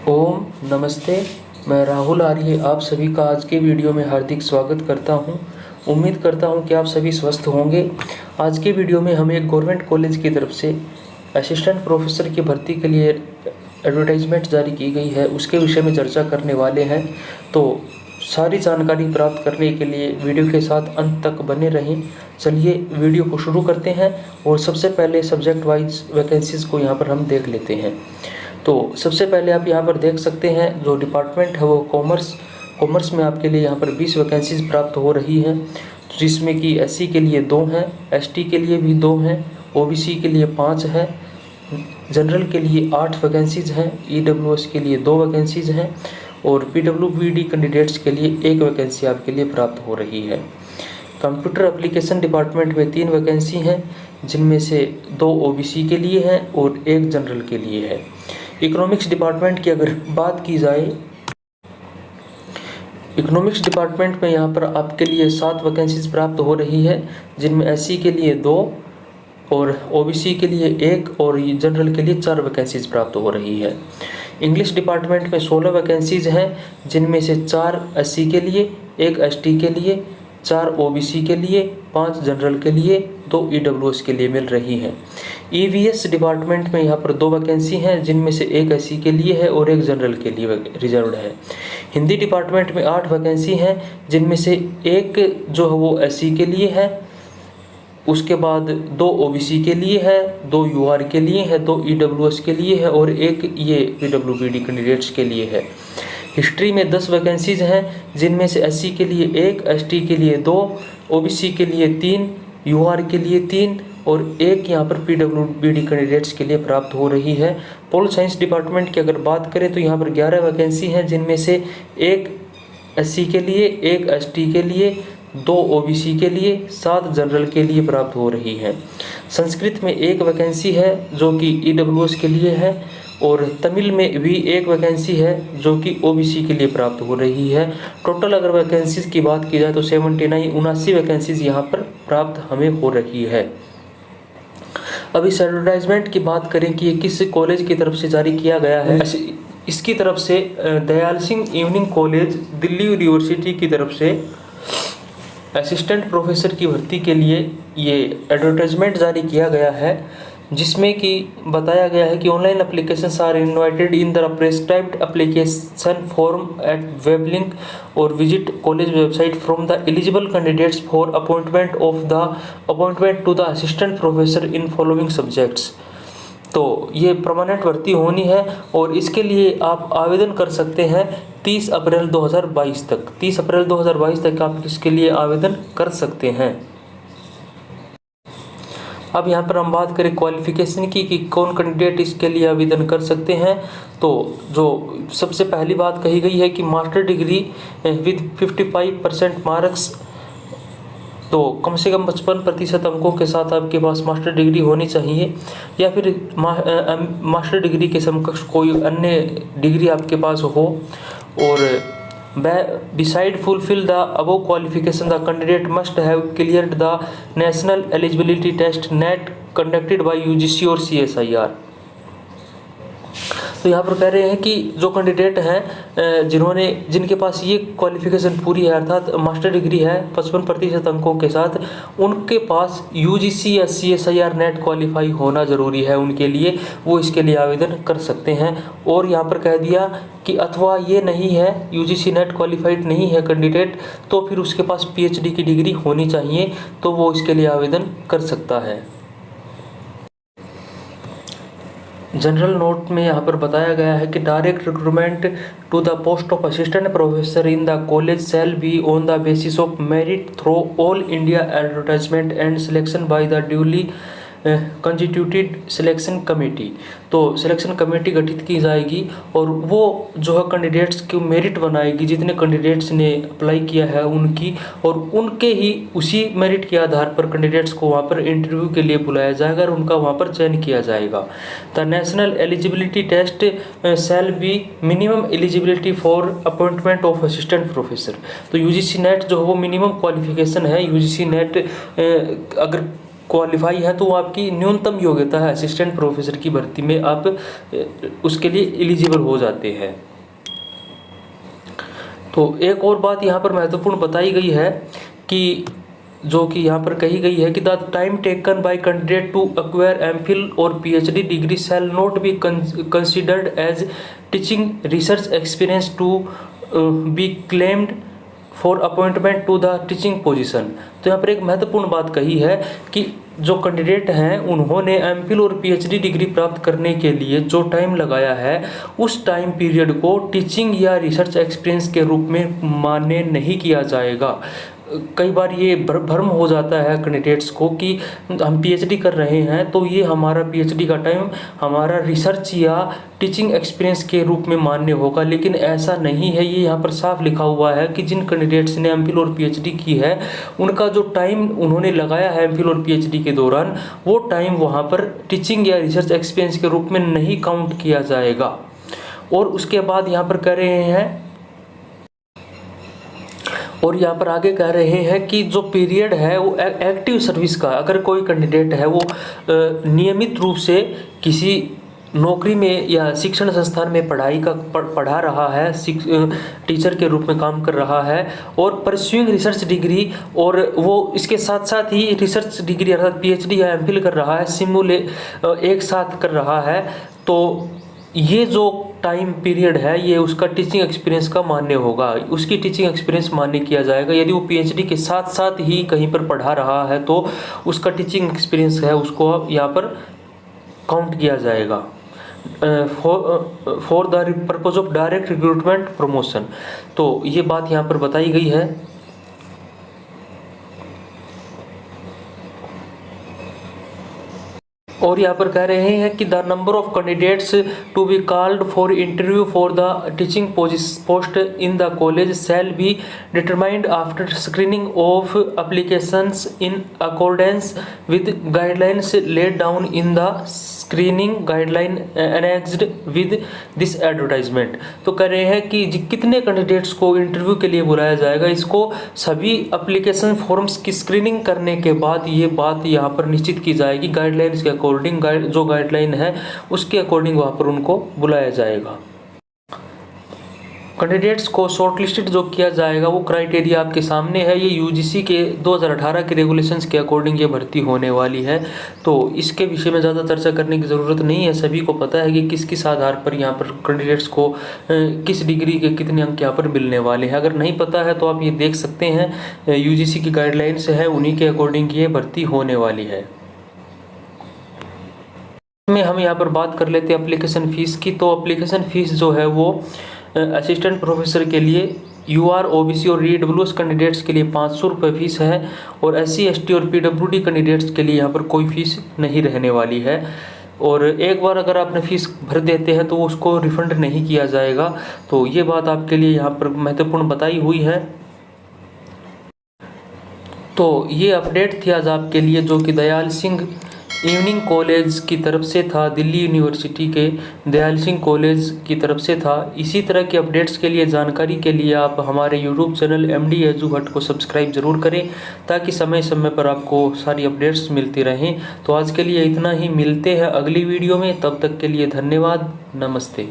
ओम नमस्ते। मैं राहुल आर्य आप सभी का आज के वीडियो में हार्दिक स्वागत करता हूं। उम्मीद करता हूं कि आप सभी स्वस्थ होंगे। आज के वीडियो में हम एक गवर्नमेंट कॉलेज की तरफ से असिस्टेंट प्रोफेसर की भर्ती के लिए एडवर्टाइजमेंट जारी की गई है, उसके विषय में चर्चा करने वाले हैं। तो सारी जानकारी प्राप्त करने के लिए वीडियो के साथ अंत तक बने रहें। चलिए वीडियो को शुरू करते हैं और सबसे पहले सब्जेक्ट वाइज वैकेंसीज़ को यहाँ पर हम देख लेते हैं। तो सबसे पहले आप यहाँ पर देख सकते हैं जो डिपार्टमेंट है वो कॉमर्स में आपके लिए यहाँ पर 20 वैकेंसीज प्राप्त हो रही हैं, जिसमें कि एससी के लिए 2 हैं, एसटी के लिए भी 2 हैं, ओबीसी के लिए 5 है, जनरल के लिए 8 वैकेंसीज हैं, ईडब्ल्यूएस के लिए 2 वैकेंसीज हैं और पीडब्ल्यूबीडी कैंडिडेट्स के लिए 1 वैकेंसी आपके लिए प्राप्त हो रही है। कंप्यूटर एप्लीकेशन डिपार्टमेंट में 3 वैकेंसी हैं, जिनमें से 2 ओबीसी के लिए हैं और 1 जनरल के लिए है। इकोनॉमिक्स डिपार्टमेंट की अगर बात की जाए, इकोनॉमिक्स डिपार्टमेंट में यहाँ पर आपके लिए 7 वैकेंसीज प्राप्त हो रही है, जिनमें एससी के लिए 2 और ओबीसी के लिए 1 और जनरल के लिए 4 वैकेंसीज प्राप्त हो रही है। इंग्लिश डिपार्टमेंट में 16 वैकेंसीज हैं, जिनमें से 4 एससी के लिए, 1 एसटी के लिए, 4 ओबीसी के लिए, 5 जनरल के लिए, 2 ईडब्ल्यूएस के लिए मिल रही हैं। ईवीएस डिपार्टमेंट में यहाँ पर 2 वैकेंसी हैं, जिनमें से 1 एससी के लिए है और 1 जनरल के लिए रिजर्व्ड है। हिंदी डिपार्टमेंट में 8 वैकेंसी हैं, जिनमें से 1 जो है वो एससी के लिए है, उसके बाद 2 ओबीसी के लिए है, 2 यूआर के लिए है, 2 ईडब्ल्यूएस के लिए है और 1 ये पीडब्ल्यूबीडी कैंडिडेट्स के लिए है। हिस्ट्री में 10 वैकेंसीज हैं, जिनमें से एससी के लिए 1, एसटी के लिए 2, ओबीसी के लिए 3, यूआर के लिए 3 और 1 यहाँ पर पीडब्ल्यूबीडी कैंडिडेट्स के लिए प्राप्त हो रही है। पोल साइंस डिपार्टमेंट की अगर बात करें तो यहाँ पर 11 वैकेंसी हैं, जिनमें से 1 एससी के लिए, 1 एसटी के लिए, 2 ओबीसी के लिए, 7 जनरल के लिए प्राप्त हो रही है। संस्कृत में 1 वैकेंसी है जो कि ईडब्ल्यूएस के लिए है और तमिल में भी 1 वैकेंसी है जो कि ओबीसी के लिए प्राप्त हो रही है। टोटल अगर वैकेंसीज की बात की जाए तो 79 वैकेंसीज यहाँ पर प्राप्त हमें हो रही है। अब इस एडवर्टाइजमेंट की बात करें कि ये किस कॉलेज की तरफ से जारी किया गया है। इसकी तरफ से Dayal Singh evening college Delhi university की तरफ से असिस्टेंट प्रोफेसर की भर्ती के लिए ये एडवर्टाइजमेंट जारी किया गया है, जिसमें कि बताया गया है कि online applications are invited in the prescribed application form at web link और visit college website from the eligible candidates for appointment to the assistant professor in following subjects. तो ये परमानेंट भर्ती होनी है और इसके लिए आप आवेदन कर सकते हैं 30 अप्रैल 2022 तक। 30 अप्रैल 2022 तक आप इसके लिए आवेदन कर सकते हैं। अब यहाँ पर हम बात करें क्वालिफिकेशन की कि कौन कैंडिडेट इसके लिए आवेदन कर सकते हैं। तो जो सबसे पहली बात कही गई है कि मास्टर डिग्री विद 55% मार्क्स, तो कम से कम 55% अंकों के साथ आपके पास मास्टर डिग्री होनी चाहिए या फिर मास्टर डिग्री के समकक्ष कोई अन्य डिग्री आपके पास हो। और beside fulfill the above qualification, the candidate must have cleared the national eligibility test NET conducted by UGC और CSIR। तो यहाँ पर कह रहे हैं कि जो कैंडिडेट हैं जिनके पास ये क्वालिफिकेशन पूरी है, अर्थात मास्टर डिग्री है 55% अंकों के साथ, उनके पास यूजीसी या CSIR नेट क्वालिफाई होना ज़रूरी है उनके लिए, वो इसके लिए आवेदन कर सकते हैं। और यहाँ पर कह दिया कि अथवा ये नहीं है, यूजीसी नेट क्वालिफाइड नहीं है कैंडिडेट, तो फिर उसके पास PhD की डिग्री होनी चाहिए, तो वो इसके लिए आवेदन कर सकता है। जनरल नोट में यहाँ पर बताया गया है कि direct recruitment to the post of assistant professor in the college shall be on the basis of merit through all India advertisement and selection by the duly constituted selection committee. तो selection committee गठित की जाएगी और वो जो है candidates की merit बनाएगी, जितने कैंडिडेट्स ने अप्लाई किया है उनकी, और उनके ही उसी मेरिट के आधार पर कैंडिडेट्स को वहाँ पर इंटरव्यू के लिए बुलाया जाएगा और उनका वहाँ पर चयन किया जाएगा। The national eligibility test shall be minimum eligibility for appointment of assistant professor. तो यूजीसी नेट जो है वो मिनिमम क्वालिफिकेशन है। यूजीसी नेट अगर क्वालिफाई है तो वो आपकी न्यूनतम योग्यता है असिस्टेंट प्रोफेसर की भर्ती में, आप उसके लिए एलिजिबल हो जाते हैं। तो एक और बात यहाँ पर महत्वपूर्ण बताई गई है कि जो कि यहाँ पर कही गई है कि the time taken by candidate to acquire MPhil और PhD degree shall not be considered as teaching research experience to be claimed for appointment to the teaching position. तो यहाँ पर एक महत्वपूर्ण बात कही है कि जो कैंडिडेट हैं उन्होंने एमफिल और पीएचडी डिग्री प्राप्त करने के लिए जो टाइम लगाया है उस टाइम पीरियड को टीचिंग या रिसर्च एक्सपीरियंस के रूप में मान्य नहीं किया जाएगा। कई बार ये भ्रम हो जाता है कैंडिडेट्स को कि हम पीएचडी कर रहे हैं तो ये हमारा पीएचडी का टाइम हमारा रिसर्च या टीचिंग एक्सपीरियंस के रूप में मान्य होगा, लेकिन ऐसा नहीं है। ये यहाँ पर साफ लिखा हुआ है कि जिन कैंडिडेट्स ने एमफिल और पीएचडी की है उनका जो टाइम उन्होंने लगाया है एमफिल और पीएचडी के दौरान वो टाइम वहाँ पर टीचिंग या रिसर्च एक्सपीरियंस के रूप में नहीं काउंट किया जाएगा। और उसके बाद यहाँ पर कह रहे हैं और यहाँ पर आगे कह रहे हैं कि जो पीरियड है वो एक्टिव सर्विस का, अगर कोई कैंडिडेट है वो नियमित रूप से किसी नौकरी में या शिक्षण संस्थान में पढ़ा रहा है, टीचर के रूप में काम कर रहा है और परस्यूइंग रिसर्च डिग्री, और वो इसके साथ साथ ही रिसर्च डिग्री अर्थात पीएचडी या एमफिल कर रहा है, एक साथ कर रहा है, तो ये जो टाइम पीरियड है ये उसका टीचिंग एक्सपीरियंस का मान्य होगा, उसकी टीचिंग एक्सपीरियंस मान्य किया जाएगा। यदि वो पीएचडी के साथ साथ ही कहीं पर पढ़ा रहा है तो उसका टीचिंग एक्सपीरियंस है उसको यहाँ पर काउंट किया जाएगा for the purpose of direct recruitment promotion. तो ये बात यहाँ पर बताई गई है। और यहाँ पर कह रहे हैं कि the number of candidates to be called for interview for the teaching post in the college shall be determined after screening of applications in accordance with guidelines laid down in the screening guideline annexed with this advertisement. तो कह रहे हैं कि कितने candidates को interview के लिए बुलाया जाएगा, इसको सभी एप्लीकेशन फॉर्म्स की स्क्रीनिंग करने के बाद ये बात यहाँ पर निश्चित की जाएगी। गाइडलाइंस के अकॉर्डिंग जो गाइडलाइन है उसके अकॉर्डिंग वहाँ पर उनको बुलाया जाएगा। कैंडिडेट्स को शॉर्टलिस्टेड जो किया जाएगा वो क्राइटेरिया आपके सामने है। ये यूजीसी के 2018 के रेगुलेशंस के अकॉर्डिंग ये भर्ती होने वाली है, तो इसके विषय में ज़्यादा चर्चा करने की ज़रूरत नहीं है। सभी को पता है कि किस किस आधार पर यहाँ पर कैंडिडेट्स को किस डिग्री के कितने अंक यहाँ पर मिलने वाले हैं। अगर नहीं पता है तो आप ये देख सकते हैं, यूजीसी की गाइडलाइंस है उन्हीं के अकॉर्डिंग ये भर्ती होने वाली है। में हम यहाँ पर बात कर लेते हैं एप्लीकेशन फ़ीस की। तो एप्लीकेशन फ़ीस जो है वो असिस्टेंट प्रोफेसर के लिए यूआर, ओबीसी और ईडब्ल्यूएस कैंडिडेट्स के लिए 500 रुपये फ़ीस है, और एससी, एसटी और पीडब्ल्यूडी कैंडिडेट्स के लिए यहाँ पर कोई फ़ीस नहीं रहने वाली है। और एक बार अगर आपने फ़ीस भर देते हैं तो उसको रिफ़ंड नहीं किया जाएगा। तो ये बात आपके लिए यहाँ पर महत्वपूर्ण बताई हुई है। तो ये अपडेट थी आज आपके लिए जो कि दयाल सिंह इवनिंग कॉलेज की तरफ से था, दिल्ली यूनिवर्सिटी के दयाल सिंह कॉलेज की तरफ से था। इसी तरह के अपडेट्स के लिए, जानकारी के लिए आप हमारे YouTube channel MD edu Bhatt को सब्सक्राइब ज़रूर करें ताकि समय समय पर आपको सारी अपडेट्स मिलती रहें। तो आज के लिए इतना ही, मिलते हैं अगली वीडियो में, तब तक के लिए धन्यवाद, नमस्ते।